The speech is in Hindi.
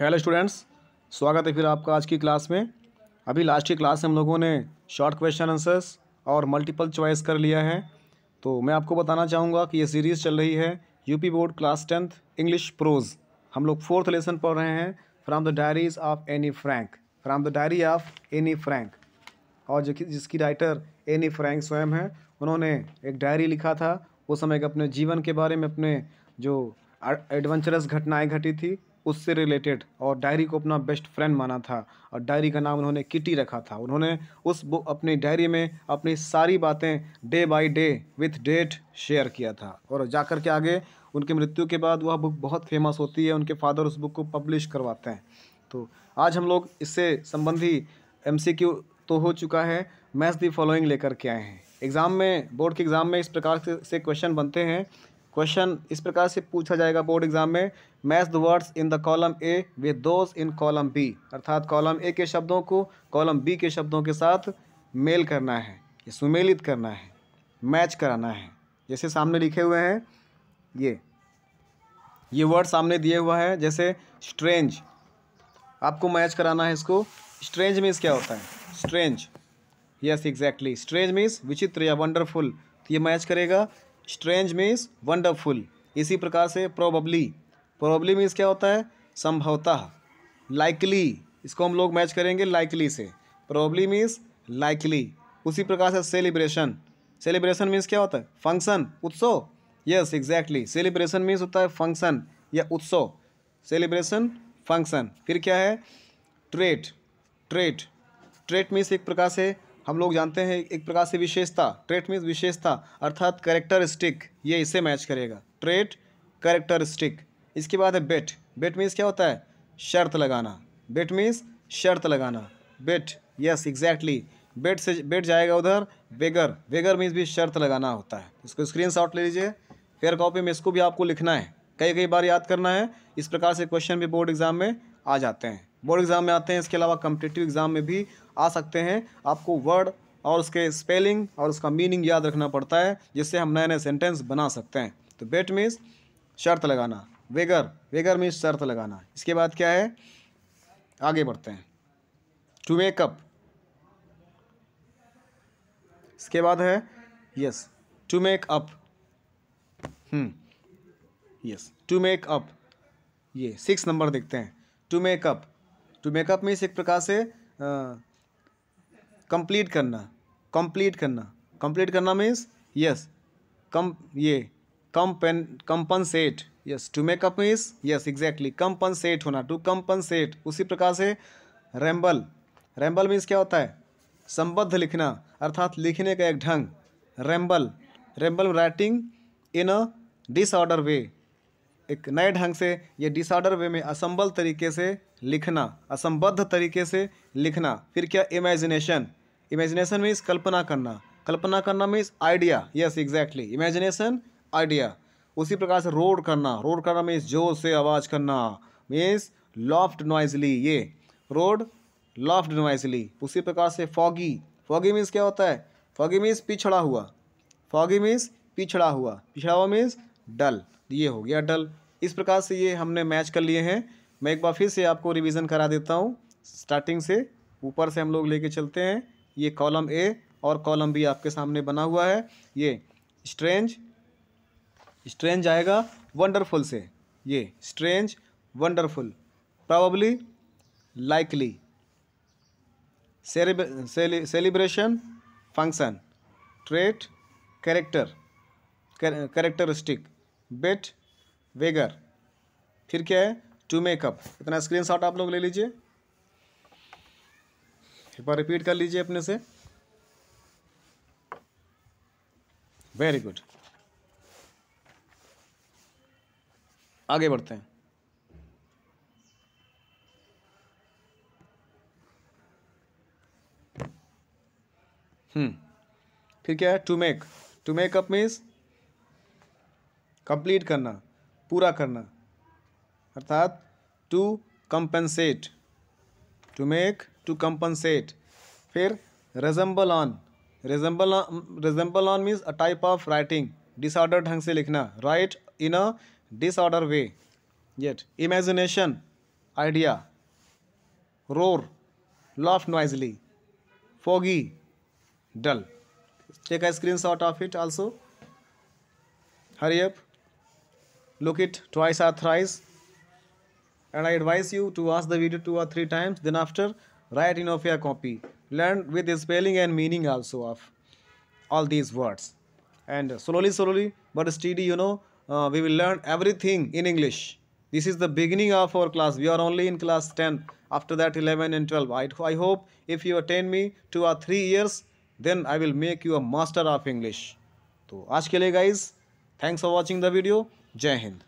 हेलो स्टूडेंट्स, स्वागत है फिर आपका आज की क्लास में। अभी लास्ट की क्लास में हम लोगों ने शॉर्ट क्वेश्चन आंसर्स और मल्टीपल चॉइस कर लिया है। तो मैं आपको बताना चाहूँगा कि ये सीरीज़ चल रही है UP board class 10th English pros. हम लोग 4th लेसन पढ़ रहे हैं from the diaries of Anne Frank, from the diary of Anne Frank. और जिसकी राइटर एनी फ्रैंक स्वयं है, उन्होंने एक डायरी लिखा था उस समय के अपने जीवन के बारे में, अपने जो एडवेंचरस घटनाएं घटी थी उससे रिलेटेड, और डायरी को अपना बेस्ट फ्रेंड माना था और डायरी का नाम उन्होंने किटी रखा था। उन्होंने उस बुक अपनी डायरी में अपनी सारी बातें day by day with date share किया था, और जाकर के आगे उनकी मृत्यु के बाद वह बुक बहुत फेमस होती है। उनके फादर उस बुक को पब्लिश करवाते हैं। तो आज हम लोग इससे संबंधी MCQ तो हो चुका है, मैच द फॉलोइंग लेकर के आए हैं। एग्ज़ाम में, बोर्ड के एग्ज़ाम में इस प्रकार से क्वेश्चन बनते हैं। क्वेश्चन इस प्रकार से पूछा जाएगा बोर्ड एग्जाम में, match the words in the column A with those in column B, अर्थात कॉलम ए के शब्दों को कॉलम बी के शब्दों के साथ मेल करना है, ये सुमेलित करना है, मैच कराना है। जैसे सामने लिखे हुए हैं, ये वर्ड सामने दिए हुआ है, जैसे स्ट्रेंज, आपको मैच कराना है इसको। स्ट्रेंज मीन्स क्या होता है? Strange, yes exactly, strange means विचित्र या वंडरफुल, तो ये मैच करेगा। Strange means wonderful. इसी प्रकार से प्रोबेबली, प्रोबेबली मीन्स क्या होता है? संभवतः। लाइकली, इसको हम लोग मैच करेंगे लाइकली से, प्रोबेबली मीन्स लाइकली। उसी प्रकार से सेलिब्रेशन, सेलिब्रेशन मीन्स क्या होता है? फंक्शन, उत्सव, यस एग्जैक्टली, सेलिब्रेशन मीन्स होता है फंक्शन या उत्सव, सेलिब्रेशन फंक्शन। फिर क्या है? ट्रेट, ट्रेट, ट्रेट मीन्स एक प्रकार से हम लोग जानते हैं एक प्रकार से विशेषता, ट्रेट मीन्स विशेषता अर्थात कैरेक्टरिस्टिक, ये इसे मैच करेगा, ट्रेट कैरेक्टरिस्टिक। इसके बाद है बेट, बेट मीन्स क्या होता है? शर्त लगाना, बेट मीन्स शर्त लगाना, बेट, यस एग्जैक्टली, बेट से बेट जाएगा उधर बेगर, बेगर मीन्स भी शर्त लगाना होता है। इसको स्क्रीनशॉट ले लीजिए, फेयर कॉपी में इसको भी आपको लिखना है, कई कई बार याद करना है। इस प्रकार से क्वेश्चन भी बोर्ड एग्जाम में आ जाते हैं, बोर्ड एग्जाम में आते हैं। इसके अलावा कॉम्पिटिटिव एग्जाम में भी आ सकते हैं। आपको वर्ड और उसके स्पेलिंग और उसका मीनिंग याद रखना पड़ता है, जिससे हम नए नए सेंटेंस बना सकते हैं। तो बेट मीन्स शर्त लगाना, वेगर, वेगर मीन्स शर्त लगाना। इसके बाद क्या है? आगे बढ़ते हैं, टू मेकअप। इसके बाद है yes, to make up, yes, to make up. ये 6 नंबर देखते हैं, to make up. To make up means एक प्रकार से कंप्लीट करना, कंप्लीट करना, कंप्लीट करना means yes compensate, yes, to make up means yes exactly compensate होना, टू कंपनसेट। उसी प्रकार से रैम्बल, रैम्बल मीन्स क्या होता है? संबद्ध लिखना अर्थात लिखने का एक ढंग, ramble, ramble writing in a disorder way, एक नए ढंग से, ये डिसऑर्डर वे में असंबद्ध तरीके से लिखना, असंबद्ध तरीके से लिखना। फिर क्या? इमेजिनेशन, इमेजिनेशन मीन्स कल्पना करना, कल्पना करना means idea, yes exactly, imagination idea. उसी प्रकार से रोड करना, रोड करना मीन्स जोर से आवाज़ करना, मीन्स लॉफ्ट नॉइजली, ये रोड लॉफ्ट नॉइजली। उसी प्रकार से फॉगी, फॉगी मीन्स क्या होता है? फॉगी मीन्स पिछड़ा हुआ, फॉगी मीन्स पिछड़ा हुआ, पिछड़ा हुआ मीन्स डल, ये हो गया डल। इस प्रकार से ये हमने मैच कर लिए हैं। मैं एक बार फिर से आपको रिवीजन करा देता हूँ, स्टार्टिंग से ऊपर से हम लोग लेके चलते हैं। ये कॉलम ए और कॉलम बी आपके सामने बना हुआ है। ये स्ट्रेंज, स्ट्रेंज आएगा वंडरफुल से, ये strange wonderful, probably likely, celebration function, trait character, characteristic, bet wager. फिर क्या है? To make up. इतना स्क्रीनशॉट आप लोग ले लीजिए, एक बार रिपीट कर लीजिए अपने से। वेरी गुड, आगे बढ़ते हैं। फिर क्या है? To make, to make up means complete करना, पूरा करना, अर्थात to compensate, to make, to compensate. फिर resemble on, resemble on means a type of writing, disorder ढंग से लिखना, write in a disorder way. Yet imagination, idea, roar, laugh noisily, foggy, dull. Take a screenshot of it also. Hurry up, look it twice or thrice, and I advise you to watch the video 2 or 3 times. Then after, write in of your copy. Learn with the spelling and meaning also of all these words. And slowly but steady, we will learn everything in English. This is the beginning of our class. We are only in class 10. After that 11 and 12. I hope if you attend me 2 or 3 years, then I will make you a master of English. तो आज के लिए guys, thanks for watching the video. जय हिंद.